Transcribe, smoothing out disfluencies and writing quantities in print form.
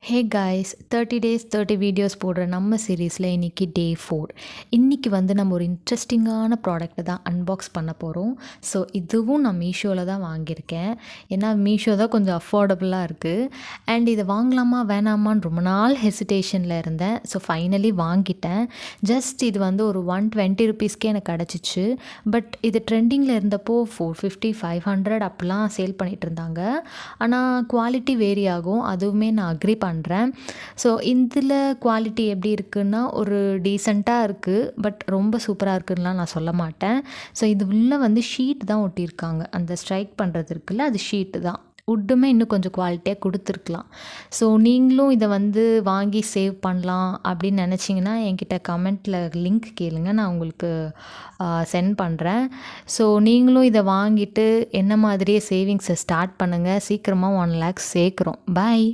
Hey guys 30 days 30 videos போடுற நம்ம சீரீஸில் இன்றைக்கி டே 4. இன்றைக்கி வந்து நம்ம ஒரு இன்ட்ரெஸ்டிங்கான ப்ராடக்ட்டை தான் அன்பாக்ஸ் பண்ண போகிறோம். ஸோ இதுவும் நான் மீஷோவில் தான் வாங்கியிருக்கேன். ஏன்னா மீஷோ தான் கொஞ்சம் அஃபோர்டபுளாக இருக்குது. அண்ட் இதை வாங்கலாமா வேணாமான்னு ரொம்ப நாள் ஹெசிடேஷனில் இருந்தேன். ஸோ ஃபைனலி வாங்கிட்டேன். ஜஸ்ட் இது வந்து ஒரு 120 ருபீஸ்க்கே எனக்கு கிடச்சிச்சு. பட் இது ட்ரெண்டிங்கில் இருந்தப்போ 450 500 அப்படிலாம் சேல் பண்ணிகிட்டு இருந்தாங்க. ஆனால் குவாலிட்டி வேரி ஆகும். அதுவுமே நான் அக்ரி பண்ணுறேன். ஸோ இதில் குவாலிட்டி எப்படி இருக்குன்னா ஒரு டீசெண்டாக இருக்குது. பட் ரொம்ப சூப்பராக இருக்குதுலாம் நான் சொல்ல மாட்டேன். ஸோ இது உள்ளே வந்து ஷீட் தான் ஒட்டியிருக்காங்க. அந்த ஸ்ட்ரைக் பண்ணுறது இருக்குல்ல, அது ஷீட்டு தான். உட்டுமே இன்னும் கொஞ்சம் குவாலிட்டியாக கொடுத்துருக்கலாம். ஸோ நீங்களும் இதை வந்து வாங்கி சேவ் பண்ணலாம் அப்படின்னு நினச்சிங்கன்னா என்கிட்ட கமெண்ட்டில் லிங்க் கேளுங்க, நான் உங்களுக்கு சென்ட் பண்ணுறேன். ஸோ நீங்களும் இதை வாங்கிட்டு என்ன மாதிரியே சேவிங்ஸை ஸ்டார்ட் பண்ணுங்கள். சீக்கிரமாக 1 lakh சேர்க்குறோம். பாய்.